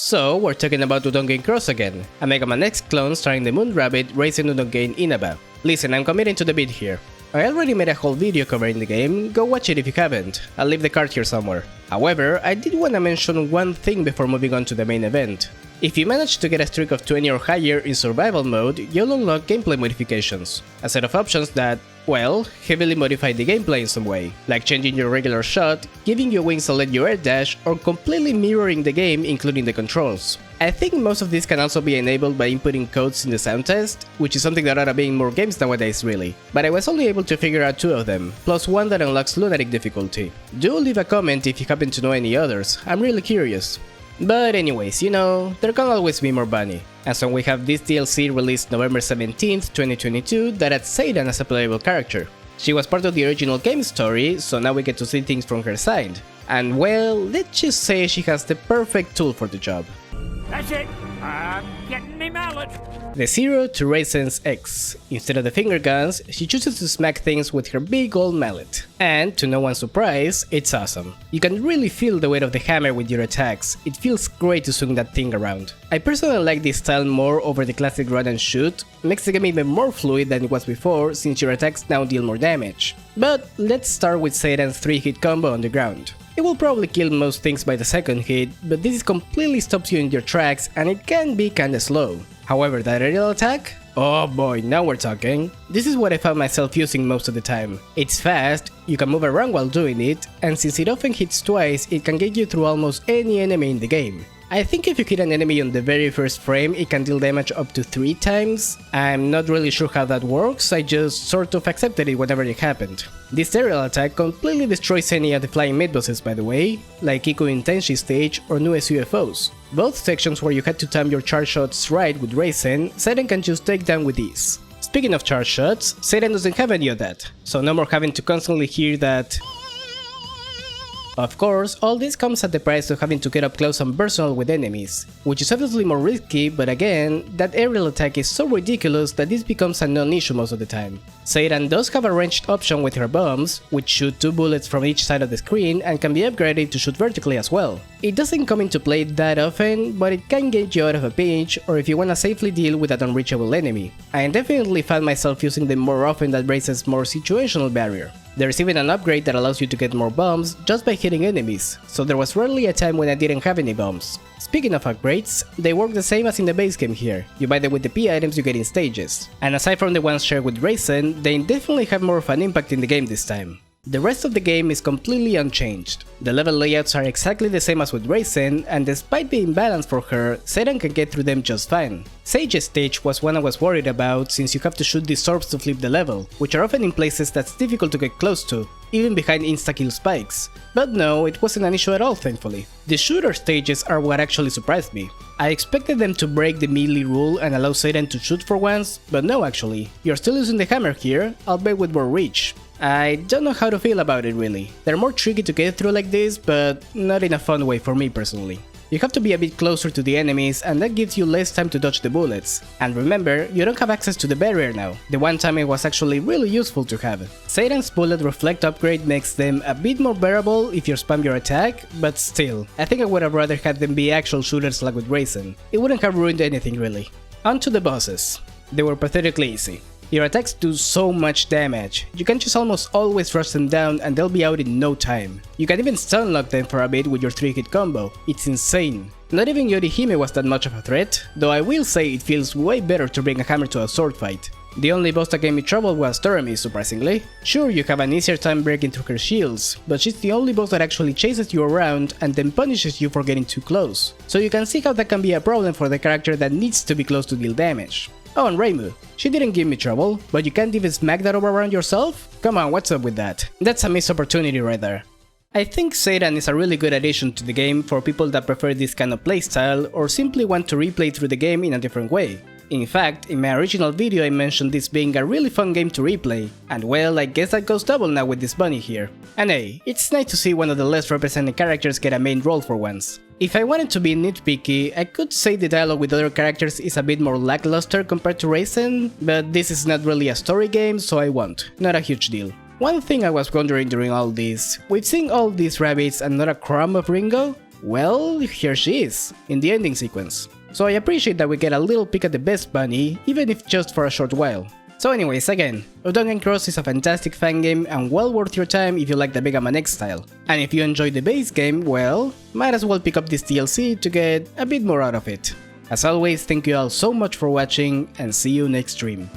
So, we're talking about Udongein X again, a Mega Man X clone starring the Moon Rabbit racing Udongein Inaba. Listen, I'm committing to the beat here. I already made a whole video covering the game, go watch it if you haven't, I'll leave the card here somewhere. However, I did wanna mention one thing before moving on to the main event. If you manage to get a streak of 20 or higher in survival mode, you'll unlock gameplay modifications, a set of options that, well, heavily modify the gameplay in some way, like changing your regular shot, giving you wings to let you air dash, or completely mirroring the game including the controls. I think most of this can also be enabled by inputting codes in the sound test, which is something that ought to be in more games nowadays really, but I was only able to figure out 2 of them, plus one that unlocks lunatic difficulty. Do leave a comment if you happen to know any others, I'm really curious. But anyways, you know, there can always be more Bunny, and so we have this DLC released November 17th, 2022 that adds Seiran as a playable character. She was part of the original game story, so now we get to see things from her side. And well, let's just say she has the perfect tool for the job. That's it! I'm getting me mallet! The Zero to Udongein X. Instead of the finger guns, she chooses to smack things with her big old mallet. And, to no one's surprise, it's awesome. You can really feel the weight of the hammer with your attacks, it feels great to swing that thing around. I personally like this style more over the classic run and shoot, makes the game even more fluid than it was before since your attacks now deal more damage. But let's start with Seiran's 3-hit combo on the ground. It will probably kill most things by the second hit, but this completely stops you in your tracks and it can be kinda slow. However, that aerial attack? Oh boy, now we're talking. This is what I found myself using most of the time. It's fast, you can move around while doing it, and since it often hits twice, it can get you through almost any enemy in the game. I think if you hit an enemy on the very first frame, it can deal damage up to 3 times. I'm not really sure how that works, I just sort of accepted it whenever it happened. This aerial attack completely destroys any of the flying mid-bosses by the way, like Iku Intenshi stage or newest UFOs. Both sections where you had to time your charge shots right with Raisin, Seiran can just take down with ease. Speaking of charge shots, Seiran doesn't have any of that, so no more having to constantly hear that. Of course, all this comes at the price of having to get up close and personal with enemies, which is obviously more risky, but again, that aerial attack is so ridiculous that this becomes a non-issue most of the time. Seiran does have a ranged option with her bombs, which shoot 2 bullets from each side of the screen and can be upgraded to shoot vertically as well. It doesn't come into play that often, but it can get you out of a pinch or if you wanna safely deal with an unreachable enemy. I definitely found myself using them more often that raises more situational barrier. There's even an upgrade that allows you to get more bombs just by hitting enemies, so there was rarely a time when I didn't have any bombs. Speaking of upgrades, they work the same as in the base game here, you buy them with the P items you get in stages. And aside from the ones shared with Raisin, they definitely have more of an impact in the game this time. The rest of the game is completely unchanged. The level layouts are exactly the same as with Raisin, and despite being balanced for her, Seiran can get through them just fine. Sage's stage was one I was worried about since you have to shoot these orbs to flip the level, which are often in places that's difficult to get close to, even behind insta-kill spikes. But no, it wasn't an issue at all thankfully. The shooter stages are what actually surprised me. I expected them to break the melee rule and allow Seiran to shoot for once, but no actually. You're still using the hammer here, albeit with more reach. I don't know how to feel about it really. They're more tricky to get through like this, but not in a fun way for me personally. You have to be a bit closer to the enemies and that gives you less time to dodge the bullets. And remember, you don't have access to the barrier now, the one time it was actually really useful to have. Seiran's bullet reflect upgrade makes them a bit more bearable if you spam your attack, but still, I think I would have rather had them be actual shooters like with Raisin. It wouldn't have ruined anything really. On to the bosses. They were pathetically easy. Your attacks do so much damage, you can just almost always rush them down and they'll be out in no time. You can even stun lock them for a bit with your 3-hit combo, it's insane. Not even Yorihime was that much of a threat, though I will say it feels way better to bring a hammer to a sword fight. The only boss that gave me trouble was Torami, surprisingly. Sure, you have an easier time breaking through her shields, but she's the only boss that actually chases you around and then punishes you for getting too close. So you can see how that can be a problem for the character that needs to be close to deal damage. Oh, and Reimu. She didn't give me trouble, but you can't even smack that over around yourself? Come on, what's up with that? That's a missed opportunity right there. I think Seiran is a really good addition to the game for people that prefer this kind of playstyle or simply want to replay through the game in a different way. In fact, in my original video I mentioned this being a really fun game to replay, and well, I guess that goes double now with this bunny here. And hey, it's nice to see one of the less represented characters get a main role for once. If I wanted to be nitpicky, I could say the dialogue with other characters is a bit more lackluster compared to Raisin, but this is not really a story game, so I won't. Not a huge deal. One thing I was wondering during all this, we've seen all these rabbits and not a crumb of Ringo? well, here she is, in the ending sequence. So I appreciate that we get a little peek at the best bunny, even if just for a short while. So anyways, again, Udongein X is a fantastic fangame and well worth your time if you like the Fangame X style. And if you enjoy the base game, well, might as well pick up this DLC to get a bit more out of it. As always, thank you all so much for watching and see you next stream.